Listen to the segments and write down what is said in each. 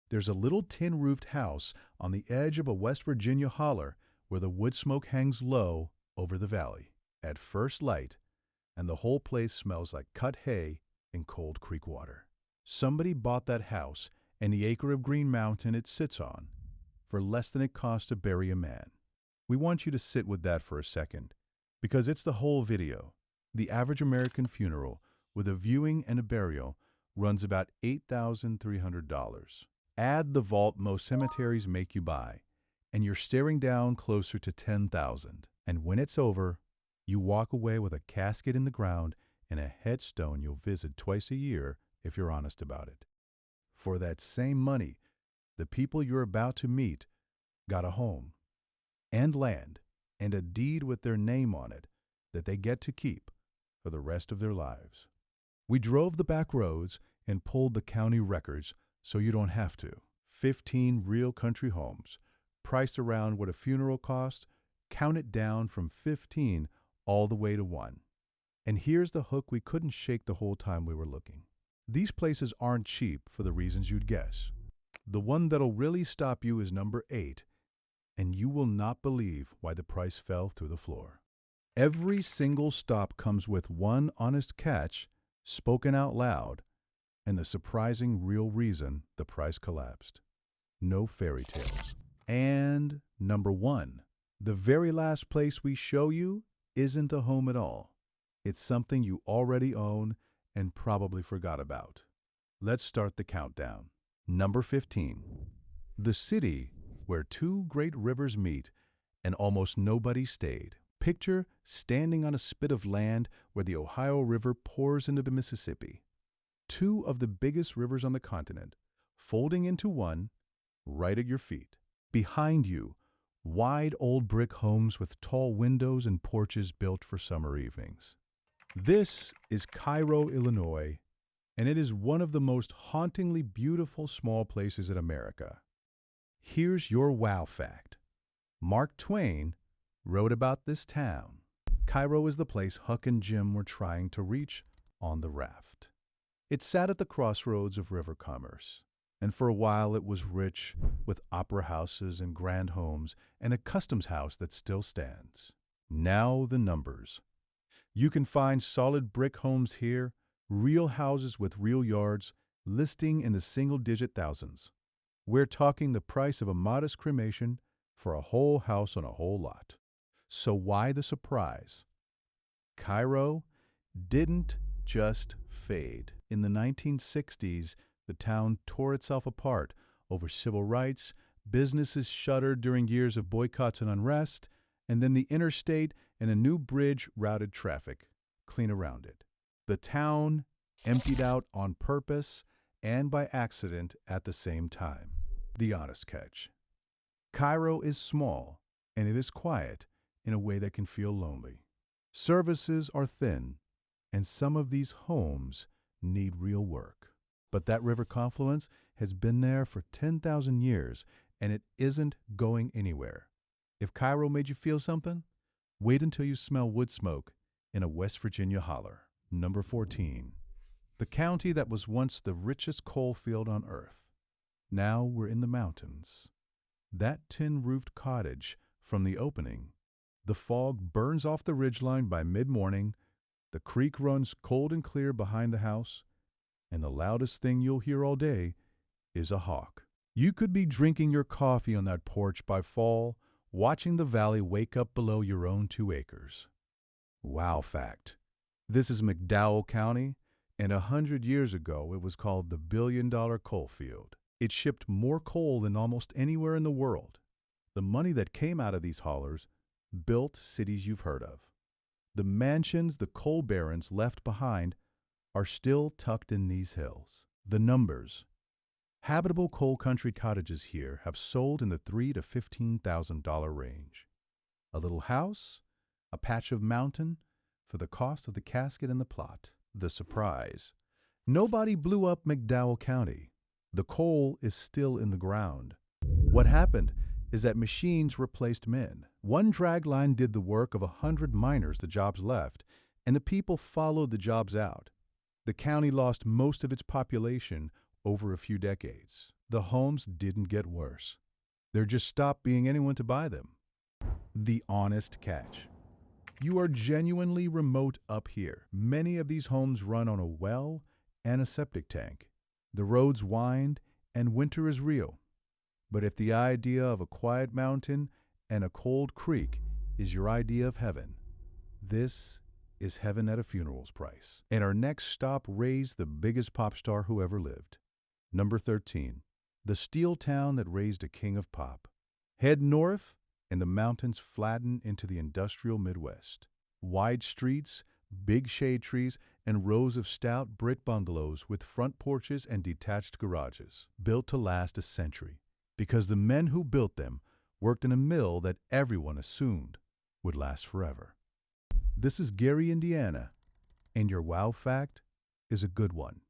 There's a little tin-roofed house on the edge of a West Virginia holler where the wood smoke hangs low over the valley at first light, and the whole place smells like cut hay and cold creek water. Somebody bought that house and the acre of green mountain it sits on for less than it costs to bury a man. We want you to sit with that for a second, because it's the whole video. The average American funeral, with a viewing and a burial, runs about $8,300. Add the vault most cemeteries make you buy, and you're staring down closer to $10,000. And when it's over, you walk away with a casket in the ground and a headstone you'll visit twice a year if you're honest about it. For that same money, the people you're about to meet got a home and land and a deed with their name on it that they get to keep for the rest of their lives. We drove the back roads and pulled the county records so you don't have to. 15 real country homes, priced around what a funeral cost, counted down from 15 all the way to 1. And here's the hook we couldn't shake the whole time we were looking. These places aren't cheap for the reasons you'd guess. The one that'll really stop you is number 8, and you will not believe why the price fell through the floor. Every single stop comes with one honest catch, spoken out loud, and the surprising real reason the price collapsed. No fairy tales. And number 1, the very last place we show you isn't a home at all. It's something you already own and probably forgot about. Let's start the countdown. Number 15, the city where 2 great rivers meet and almost nobody stayed. Picture standing on a spit of land where the Ohio River pours into the Mississippi. 2 of the biggest rivers on the continent, folding into one, right at your feet. Behind you, wide old brick homes with tall windows and porches built for summer evenings. This is Cairo, Illinois, and it is one of the most hauntingly beautiful small places in America. Here's your wow fact. Mark Twain wrote about this town. Cairo is the place Huck and Jim were trying to reach on the raft. It sat at the crossroads of river commerce, and for a while it was rich with opera houses and grand homes and a customs house that still stands. Now the numbers. You can find solid brick homes here, real houses with real yards, listing in the single-digit thousands. We're talking the price of a modest cremation for a whole house on a whole lot. So why the surprise? Cairo didn't just fade. In the 1960s, the town tore itself apart over civil rights, businesses shuttered during years of boycotts and unrest, and then the interstate and a new bridge routed traffic clean around it. The town emptied out on purpose and by accident at the same time. The honest catch. Cairo is small, and it is quiet in a way that can feel lonely. Services are thin, and some of these homes need real work. But that river confluence has been there for 10,000 years, and it isn't going anywhere. If Cairo made you feel something, wait until you smell wood smoke in a West Virginia holler. Number 14, the county that was once the richest coal field on earth. Now we're in the mountains. That tin-roofed cottage from the opening. The fog burns off the ridgeline by mid-morning, the creek runs cold and clear behind the house, and the loudest thing you'll hear all day is a hawk. You could be drinking your coffee on that porch by fall, watching the valley wake up below your own 2 acres. Wow fact. This is McDowell County, and 100 years ago it was called the billion-dollar Coalfield. It shipped more coal than almost anywhere in the world. The money that came out of these haulers built cities you've heard of. The mansions the coal barons left behind are still tucked in these hills. The numbers. Habitable coal country cottages here have sold in the $3,000 to $15,000 range. A little house, a patch of mountain, for the cost of the casket and the plot. The surprise. Nobody blew up McDowell County. The coal is still in the ground. What happened is that machines replaced men. One drag line did the work of 100 miners the jobs left, and the people followed the jobs out. The county lost most of its population over a few decades. The homes didn't get worse. There just stopped being anyone to buy them. The honest catch. You are genuinely remote up here. Many of these homes run on a well and a septic tank. The roads wind and winter is real. But if the idea of a quiet mountain and a cold creek is your idea of heaven, this is heaven at a funeral's price. And our next stop raised the biggest pop star who ever lived. Number 13, the steel town that raised a king of pop. Head north, and the mountains flatten into the industrial Midwest. Wide streets, big shade trees, and rows of stout brick bungalows with front porches and detached garages, built to last a century, because the men who built them worked in a mill that everyone assumed would last forever. This is Gary, Indiana, and your wow fact is a good one.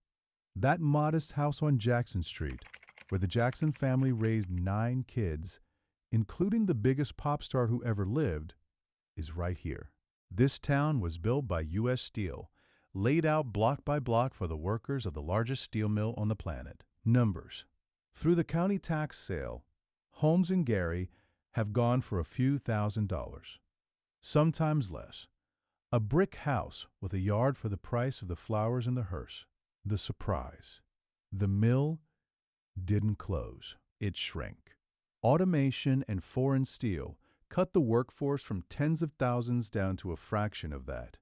That modest house on Jackson Street, where the Jackson family raised 9 kids, including the biggest pop star who ever lived, is right here. This town was built by U.S. Steel, laid out block by block for the workers of the largest steel mill on the planet. Numbers. Through the county tax sale, homes in Gary have gone for a few $1,000s, sometimes less. A brick house with a yard for the price of the flowers in the hearse. The surprise. The mill didn't close. It shrank. Automation and foreign steel cut the workforce from tens of thousands down to a fraction of that,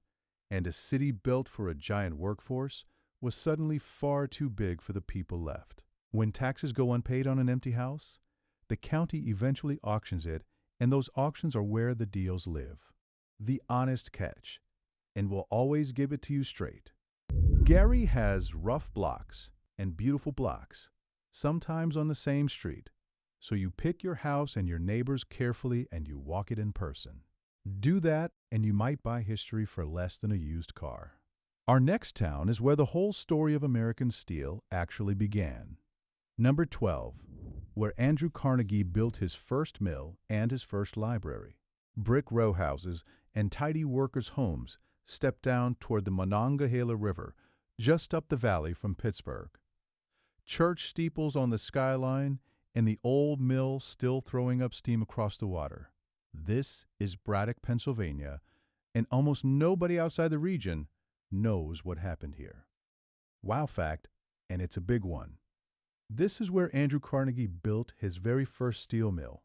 and a city built for a giant workforce was suddenly far too big for the people left. When taxes go unpaid on an empty house, the county eventually auctions it, and those auctions are where the deals live. The honest catch, and we'll always give it to you straight. Gary has rough blocks and beautiful blocks, sometimes on the same street. So you pick your house and your neighbors carefully and you walk it in person. Do that and you might buy history for less than a used car. Our next town is where the whole story of American steel actually began. Number 12, where Andrew Carnegie built his first mill and his first library. Brick row houses and tidy workers' homes step down toward the Monongahela River, just up the valley from Pittsburgh. Church steeples on the skyline and the old mill still throwing up steam across the water. This is Braddock, Pennsylvania, and almost nobody outside the region knows what happened here. Wow fact, and it's a big one. This is where Andrew Carnegie built his very first steel mill,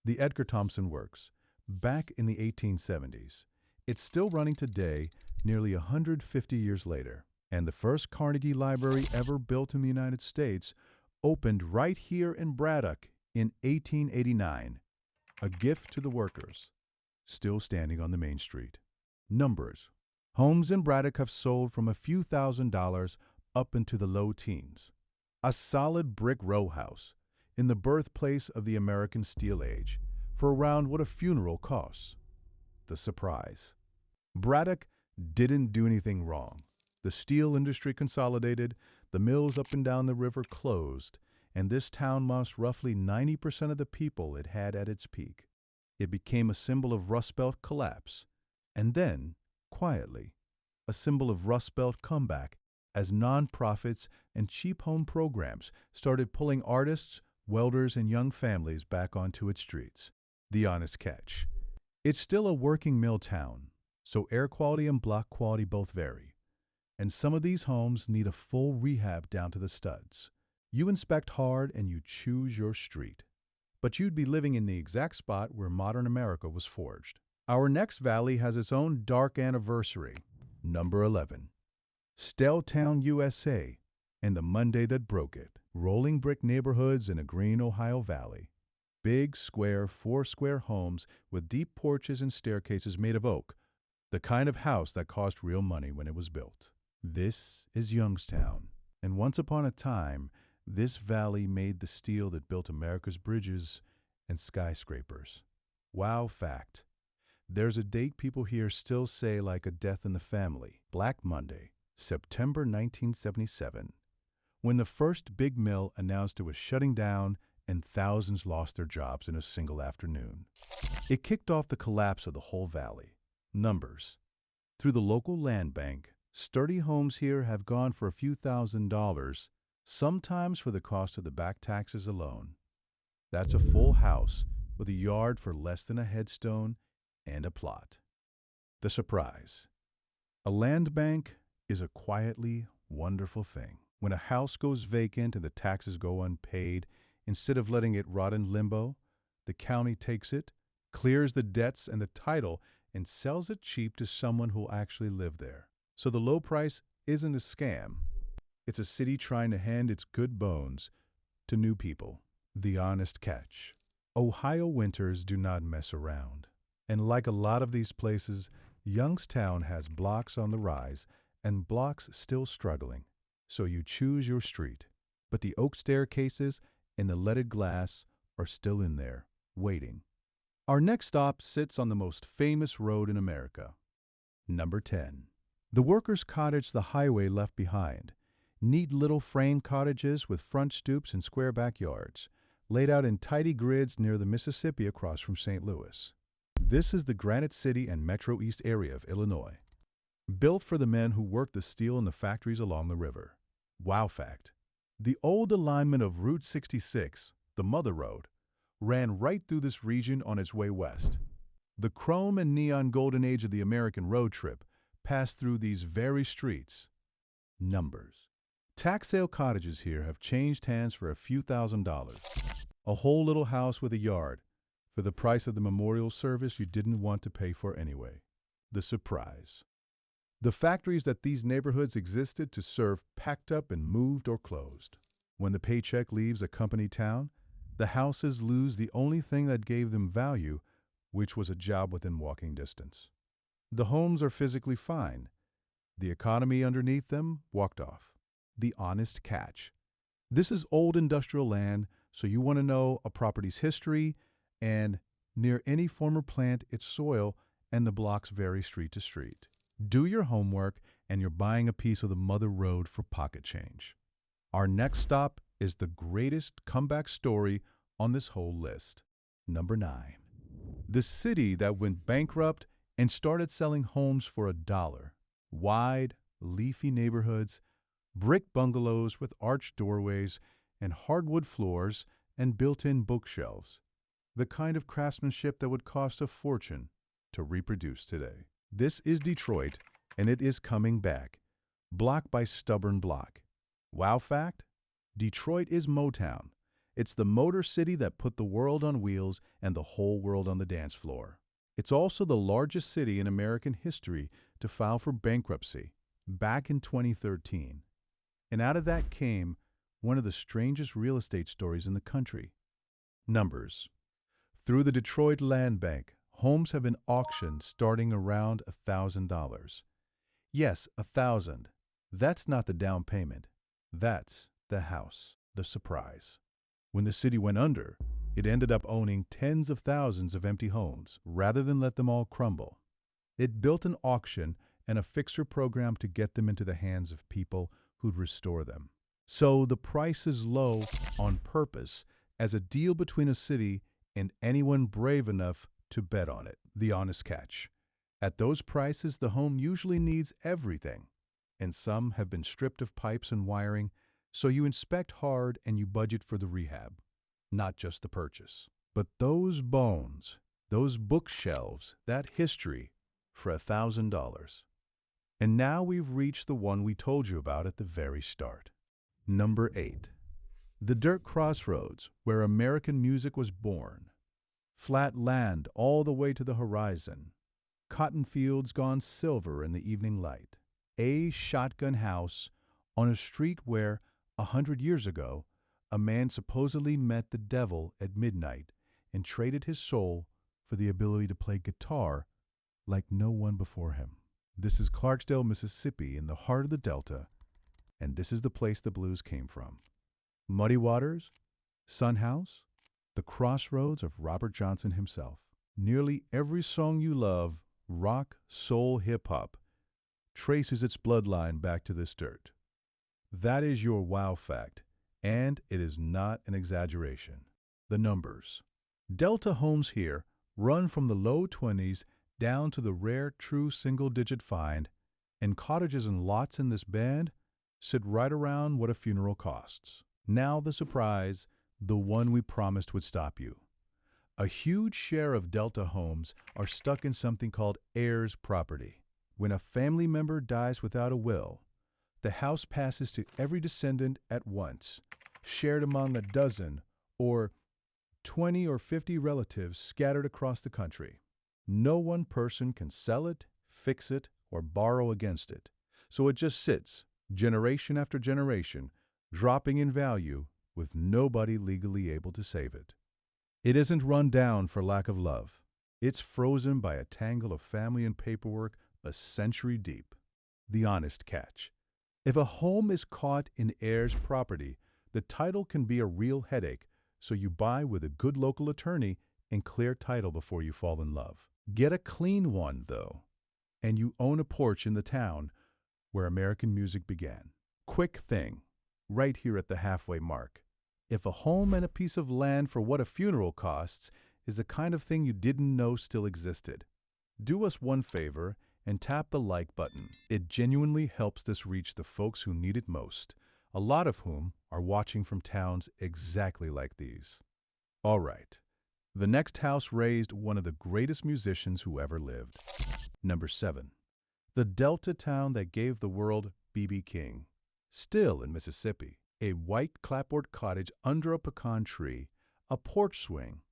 the Edgar Thomson Works, back in the 1870s. It's still running today, nearly 150 years later, and the first Carnegie Library ever built in the United States opened right here in Braddock in 1889, a gift to the workers, still standing on the main street. Numbers. Homes in Braddock have sold from a few $1,000s up into the low teens. A solid brick row house in the birthplace of the American Steel Age for around what a funeral costs. The surprise. Braddock didn't do anything wrong. The steel industry consolidated, the mills up and down the river closed, and this town lost roughly 90% of the people it had at its peak. It became a symbol of Rust Belt collapse, and then, quietly, a symbol of Rust Belt comeback as nonprofits and cheap home programs started pulling artists, welders, and young families back onto its streets. The honest catch. It's still a working mill town, so air quality and block quality both vary. And some of these homes need a full rehab down to the studs. You inspect hard and you choose your street. But you'd be living in the exact spot where modern America was forged. Our next valley has its own dark anniversary. Number 11. Stelltown, USA, and the Monday that broke it. Rolling brick neighborhoods in a green Ohio valley. Big, square, 4-square homes with deep porches and staircases made of oak. The kind of house that cost real money when it was built. This is Youngstown, and once upon a time, this valley made the steel that built America's bridges and skyscrapers. Wow fact. There's a date people here still say like a death in the family. Black Monday, September 1977, when the first big mill announced it was shutting down and thousands lost their jobs in a single afternoon. It kicked off the collapse of the whole valley. Numbers. Through the local land bank, sturdy homes here have gone for a few $1,000s sometimes for the cost of the back taxes alone. That's a full house with a yard for less than a headstone and a plot. The surprise. A land bank is a quietly wonderful thing. When a house goes vacant and the taxes go unpaid, instead of letting it rot in limbo, the county takes it, clears the debts and the title, and sells it cheap to someone who'll actually live there. So the low price isn't a scam. It's a city trying to hand its good bones to new people. The honest catch. Ohio winters do not mess around. And like a lot of these places, Youngstown has blocks on the rise and blocks still struggling. So you choose your street. But the oak staircases and the leaded glass are still in there, waiting. Our next stop sits on the most famous road in America. Number 10. The workers' cottage the highway left behind. Neat little frame cottages with front stoops and square backyards, laid out in tidy grids near the Mississippi across from St. Louis. This is the Granite City and Metro East area of Illinois, built for the men who worked the steel in the factories along the river. Wow fact. The old alignment of Route 66, the Mother Road, ran right through this region on its way west. The chrome and neon golden age of the American road trip passed through these very streets. Numbers. Tax sale cottages here have changed hands for a few $1,000s. A whole little house with a yard, for the price of the memorial service you didn't want to pay for anyway. The surprise. The factories that these neighborhoods existed to serve packed up and moved or closed. When the paycheck leaves a company town, the houses lose the only thing that gave them value, which was a job within walking distance. The homes are physically fine. The economy underneath them walked off. The honest catch. This is old industrial land, so you want to know a property's history and near any former plant, its soil, and the blocks vary street to street. Do your homework, and you're buying a piece of the Mother Road for pocket change. Our next stop is the greatest comeback story on this whole list. Number 9. The city that went bankrupt and started selling homes for $1. Wide, leafy neighborhoods, brick bungalows with arched doorways and hardwood floors and built-in bookshelves. The kind of craftsmanship that would cost a fortune to reproduce today. This is Detroit, and it is coming back, block by stubborn block. Wow fact? Detroit is Motown. It's the motor city that put the world on wheels and the whole world on the dance floor. It's also the largest city in American history to file for bankruptcy back in 2013. And out of that came one of the strangest real estate stories in the country. Numbers. Through the Detroit Land Bank, homes have been auctioned starting around $1,000. Yes, $1,000. That's not the down payment. That's the house, the surprise. When the city went under, it ended up owning tens of thousands of empty homes rather than let them all crumble. It built an auction and a fixer program to get them into the hands of people who'd restore them. So the price is low on purpose as a deal between a city and anyone brave enough to bet on it. The honest catch. At those prices, the home usually needs everything, and some have been stripped of pipes and wiring, so you inspect hard and you budget for the rehab, not just the purchase. But those bones, those bookshelves, that history, for $1,000. And now we've reached the one we told you about at the very start. Number 8. The dirt crossroads, where American music was born. Flat land all the way to the horizon. Cotton fields gone silver in the evening light. A shotgun house on a street where, 100 years ago, a man supposedly met the devil at midnight and traded his soul for the ability to play guitar like no one before him. This is Clarksdale, Mississippi, in the heart of the Delta, and this is the place the blues came from. Muddy Waters, Sun House, the crossroads of Robert Johnson himself. Nearly every song you love, rock, soul, hip-hop, traces its bloodline back to this dirt. That is your wow fact, and it is not an exaggeration. The numbers. Delta homes here run from the low 20s down to the rare true single-digit find, and cottages and lots in this band sit right around what a funeral costs. Now the surprise, the one we promised would stop you. A huge share of Delta homes are stuck in something called heirs property. When a family member dies without a will, the house passes to every descendant at once, shared among a dozen or 20 or 50 relatives scattered across the country. No one person can sell it, fix it, or borrow against it. So it just sits, generation after generation, dropping in value with nobody legally able to save it. It isn't run down for lack of love. It's frozen by a tangle of family and paperwork a century deep. The honest catch. If a home is caught in heirs property, the title can be a real headache, so you buy with a good local attorney and clear title before you fall in love. Get a clean one, though, and you own a porch in the town where American music began. Quick thing, right here at the halfway mark. If a home and a piece of land for what a funeral costs is the kind of thing you didn't know still existed, do us one favor and tap the like button. It genuinely helps this reach the folks who need it most, a lot of whom are watching from towns exactly like these. All right, the next house raised one of the greatest musicians who ever lived. Number 7. The Delta town that gave the world B.B. King. Still in Mississippi. A white clapboard cottage under a pecan tree, a porch swing,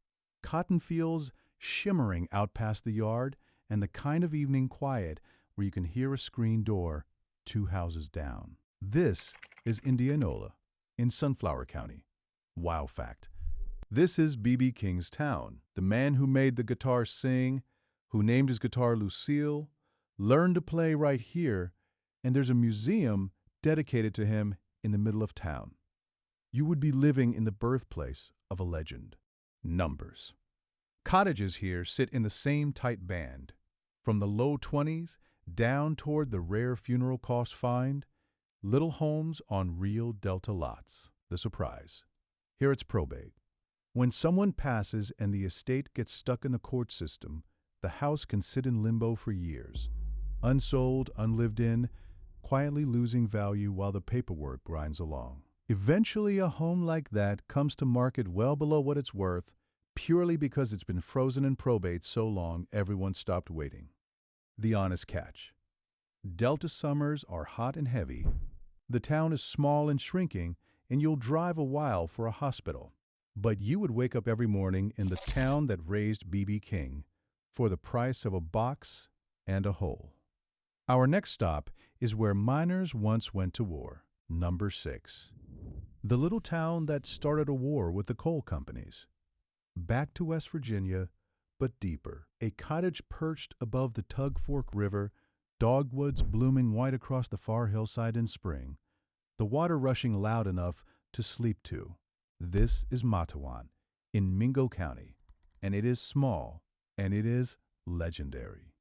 cotton fields shimmering out past the yard, and the kind of evening quiet where you can hear a screen door 2 houses down. This is Indianola, in Sunflower County. Wow fact. This is B.B. King's town. The man who made the guitar sing, who named his guitar Lucille, learned to play right here, and there's a museum dedicated to him in the middle of town. You would be living in the birthplace of a legend. Numbers. Cottages here sit in the same tight band, from the low 20s down toward the rare funeral cost find, little homes on real Delta lots. The surprise. Here it's probate. When someone passes and the estate gets stuck in the court system, the house can sit in limbo for years, unsold, unlived in, quietly losing value while the paperwork grinds along. Eventually, a home like that comes to market well below what it's worth, purely because it's been frozen in probate so long everyone stopped waiting. The honest catch. Delta summers are hot and heavy. The town is small and shrinking, and you'll drive a while for a hospital. But you would wake up every morning in the town that raised B.B. King for the price of a box and a hole. Our next stop is where miners once went to war. Number 6. The little town that started a war with the coal companies. Back to West Virginia, but deeper. A cottage perched above the Tug Fork River, dogwoods blooming white across the far hillside in spring, the water rushing loud enough to sleep to. This is Matawan, in Mingo County, and it is small, and it is legendary.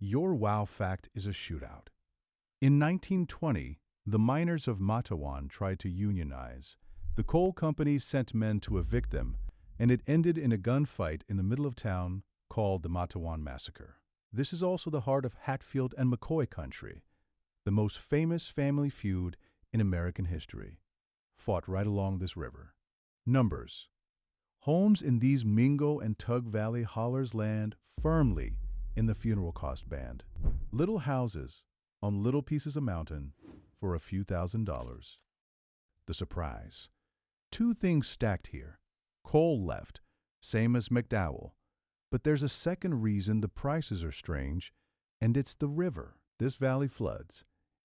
Your wow fact is a shootout. In 1920, the miners of Matawan tried to unionize. The coal companies sent men to evict them, and it ended in a gunfight in the middle of town called the Matawan Massacre. This is also the heart of Hatfield and McCoy country, the most famous family feud in American history, fought right along this river. Numbers. Homes in these Mingo and Tug Valley hollers land firmly in the funeral cost band. Little houses on little pieces of mountain for a few $1,000s. The surprise. 2 things stacked here. Coal left, same as McDowell. But there's a second reason the prices are strange, and it's the river. This valley floods,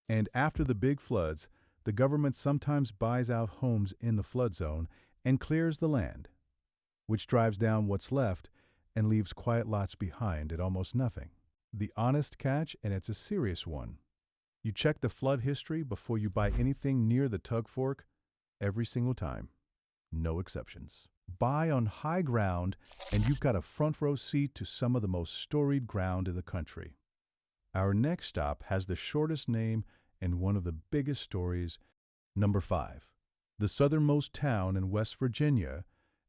and after the big floods, the government sometimes buys out homes in the flood zone and clears the land, which drives down what's left and leaves quiet lots behind at almost nothing. The honest catch, and it's a serious one. You check the flood history before you buy anything near the Tug Fork every single time. No exceptions. Buy on high ground, and you've got a front row seat to some of the most storied ground in the country. Our next stop has the shortest name and one of the biggest stories. Number 5. The southernmost town in West Virginia,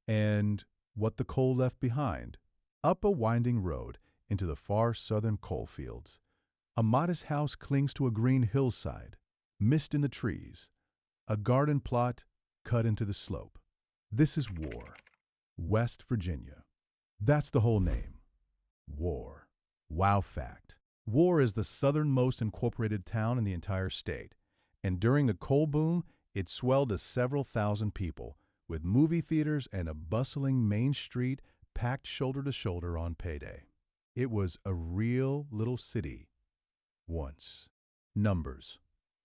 and what the coal left behind. Up a winding road into the far southern coal fields, a modest house clings to a green hillside. mist in the trees, a garden plot cut into the slope. This is War, West Virginia. That's the whole name. War. Wow fact. War is the southernmost incorporated town in the entire state, and during the coal boom, it swelled to several thousand people, with movie theaters and a bustling main street packed shoulder to shoulder on payday. It was a real little city once. Numbers.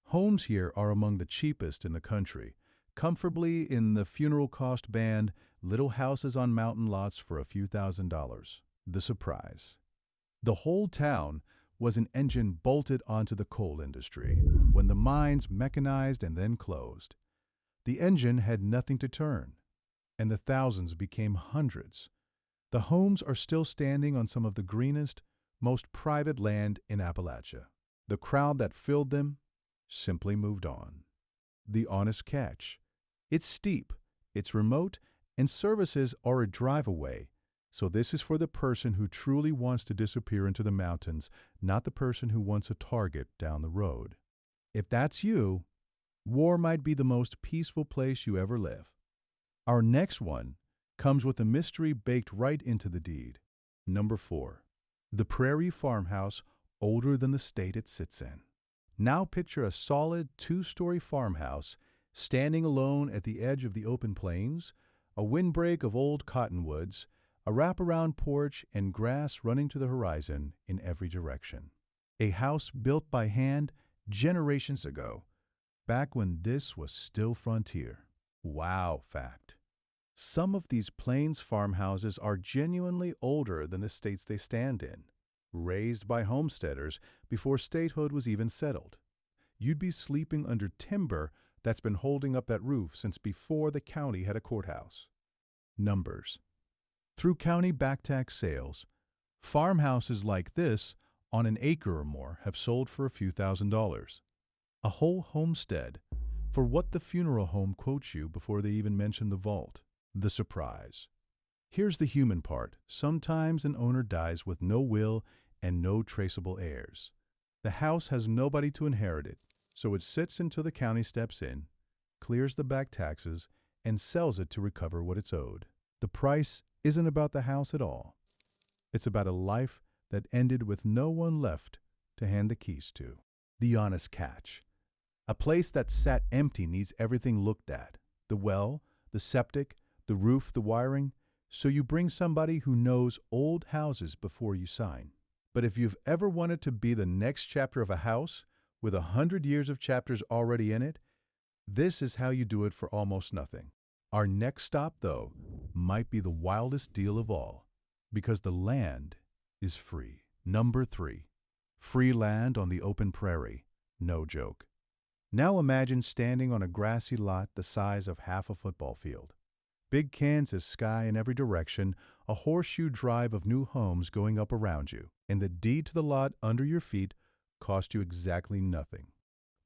Homes here are among the cheapest in the country, comfortably in the funeral cost band, little houses on mountain lots for a few $1,000s. The surprise. The whole town was an engine bolted onto the coal industry when the mines mechanized and then closed. The engine had nothing to turn, and the thousands became hundreds. The homes are still standing on some of the greenest, most private land in Appalachia. The crowd that filled them simply moved on. The honest catch. It's steep, it's remote, and services are a drive away. So this is for the person who truly wants to disappear into the mountains, not the person who wants a target down the road. If that's you, War might be the most peaceful place you ever live. Our next one comes with a mystery baked right into the deed. Number 4. The Prairie farmhouse older than the state it sits in. Now picture a solid 2-story farmhouse standing alone at the edge of the open plains, a windbreak of old cottonwoods, a wraparound porch, and grass running to the horizon in every direction. A house built by hand generations ago, back when this was still frontier. Wow fact. Some of these plains farmhouses are genuinely older than the states they stand in, raised by homesteaders before statehood was even settled. You'd be sleeping under timber that's been holding up that roof since before the county had a courthouse. Numbers. Through county back tax sales, farmhouses like this on an acre or more have sold for a few $1,000s. A whole homestead for what the funeral home quotes you before they even mention the vault. The surprise. Here's the human part. Sometimes an owner dies with no will and no traceable heirs. The house has nobody to inherit it, so it sits until the county steps in, clears the back taxes, and sells it to recover what it's owed. The price isn't about the house at all. It's about a life that ended with no one left to hand the keys to. The honest catch. A place that sat empty needs everything looked at. The well, the septic, the roof, the wiring. So you bring somebody who knows old houses before you sign. But if you've ever wanted to be the next chapter of a house with 100 years of chapters already in it, this is how you do it for almost nothing. Our next stop, though, might be the wildest deal of all, because the land is free. Number 3. Free land on the open prairie. No joke. Now imagine standing on a grassy lot the size of half a football field. Big Kansas sky in every direction, a horseshoe drive of new homes going up around you, and the deed to the lot under your feet cost you exactly nothing.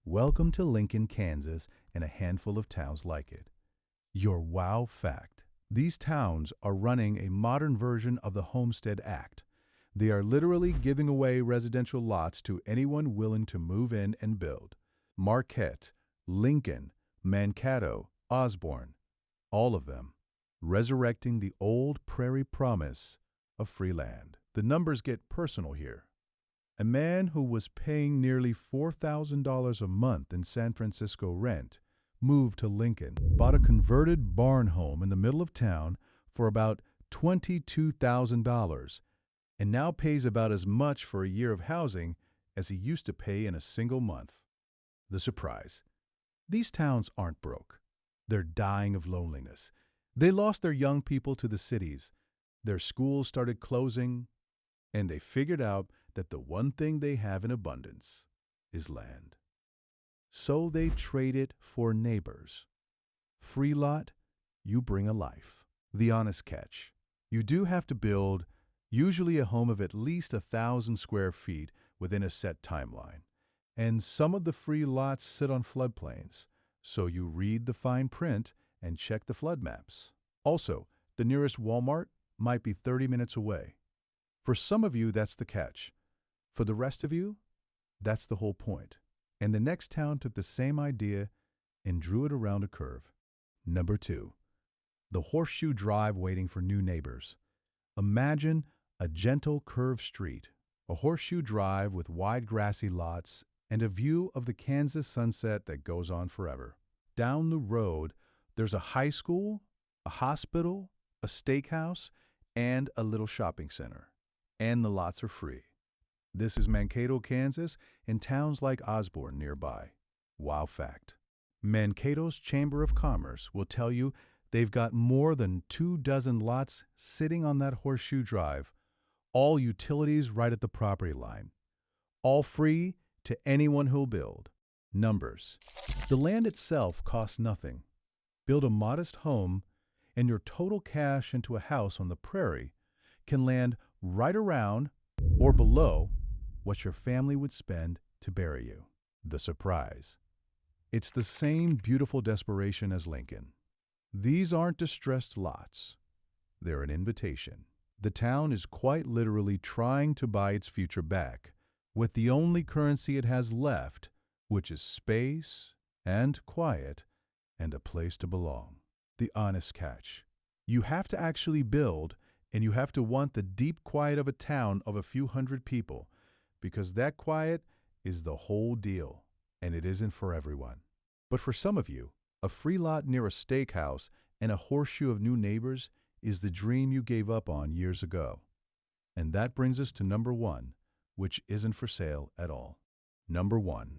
Welcome to Lincoln, Kansas, and a handful of towns like it. Your wow fact. These towns are running a modern version of the Homestead Act. They are literally giving away residential lots to anyone willing to move in and build. Marquette, Lincoln, Mankato, Osborne, all of them, resurrecting the old prairie promise of free land. The numbers get personal here. A man who was paying nearly $4,000 a month in San Francisco rent moved to Lincoln, bought a converted barn home in the middle of town for about $22,000, and now pays about as much for a year of housing as he used to pay in a single month. The surprise. These towns aren't broke. They're dying of loneliness. They lost their young people to the cities. Their schools started closing, and they figured out that the one thing they have in abundance is land. So they trade it for neighbors. Free lot, you bring a life. The honest catch. You do have to build, usually a home of at least 1,000 square feet within a set timeline. And some of the free lots sit on floodplains, so you read the fine print and check the flood maps. Also, the nearest Walmart might be 30 minutes away. For some of you, that's the catch. For the rest of you, that's the whole point. And the next town took the same idea and drew it around a curve. Number 2. The horseshoe drive waiting for new neighbors. Imagine a gentle curved street, a horseshoe drive with wide grassy lots, and a view of the Kansas sunset that goes on forever. Down the road, there's a high school, a hospital, a steakhouse, and a little shopping center. And the lots are free. This is Mankato, Kansas, and towns like Osborne nearby. Wow fact. Mankato's Chamber of Commerce will tell you they've got more than 24 lots sitting on that horseshoe drive, all utilities right at the property line, all free to anyone who'll build. Numbers. The land itself costs nothing. Build a modest home, and your total cash into a house on the prairie can land right around or below what your family would spend to bury you. The surprise. It's the same beautiful desperation as Lincoln. These aren't distressed lots. They're an invitation. The town is quite literally trying to buy its future back with the only currency it has left, which is space and quiet and a place to belong. The honest catch. You have to actually build, and you have to want the deep quiet of a town of a few hundred people, because that quiet is the whole deal, and it isn't for everyone. But for some of you, a free lot near a steakhouse and a horseshoe of new neighbors is the dream you gave up on years ago. And that brings us to number 1, which isn't for sale at all. Number 1.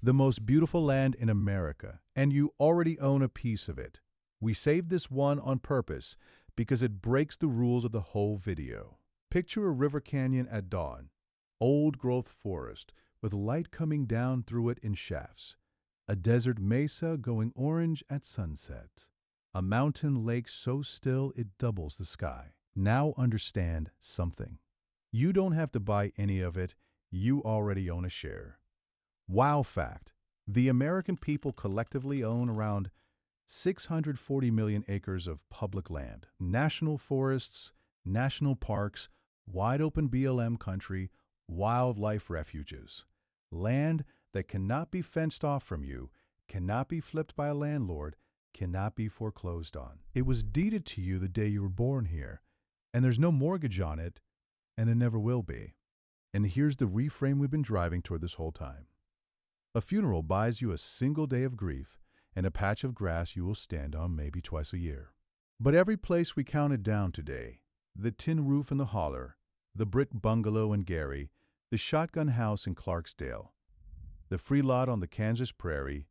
The most beautiful land in America, and you already own a piece of it. We saved this one on purpose because it breaks the rules of the whole video. Picture a river canyon at dawn, old-growth forest with light coming down through it in shafts, a desert mesa going orange at sunset, a mountain lake so still it doubles the sky. Now understand something. You don't have to buy any of it, you already own a share. Wow fact, the American people collectively own around 640 million acres of public land, national forests, national parks, wide open BLM country, wildlife refuges. Land that cannot be fenced off from you, cannot be flipped by a landlord, cannot be foreclosed on. It was deeded to you the day you were born here, and there's no mortgage on it, and there never will be. And here's the reframe we've been driving toward this whole time. A funeral buys you a single day of grief and a patch of grass you will stand on maybe twice a year. But every place we counted down today, the tin roof in the holler, the brick bungalow in Gary, the shotgun house in Clarksdale, the free lot on the Kansas prairie,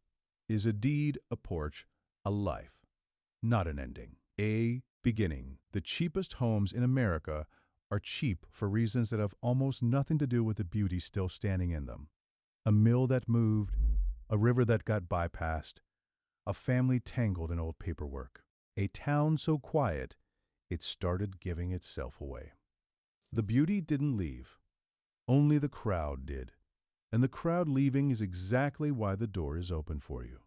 is a deed, a porch, a life, not an ending. A beginning. The cheapest homes in America are cheap for reasons that have almost nothing to do with the beauty still standing in them. A mill that moved, a river that got bypassed, a family tangled in old paperwork, a town so quiet it started giving itself away. The beauty didn't leave. Only the crowd did. And the crowd leaving is exactly why the door is open for you.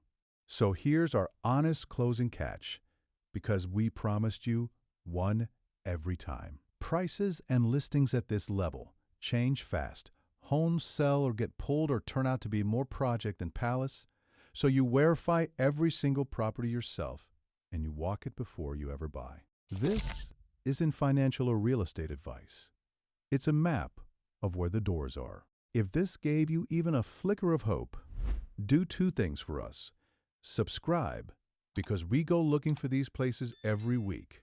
So here's our honest closing catch, because we promised you one every time. Prices and listings at this level change fast. Homes sell or get pulled or turn out to be more project than palace, so you verify every single property yourself and you walk it before you ever buy. This isn't financial or real estate advice. It's a map of where the doors are. If this gave you even a flicker of hope, do 2 things for us. Subscribe, because we go looking for these places every week,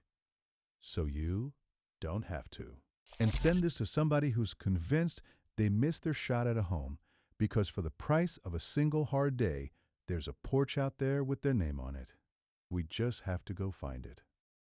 so you don't have to. And send this to somebody who's convinced they missed their shot at a home, because for the price of a single hard day, there's a porch out there with their name on it. We just have to go find it.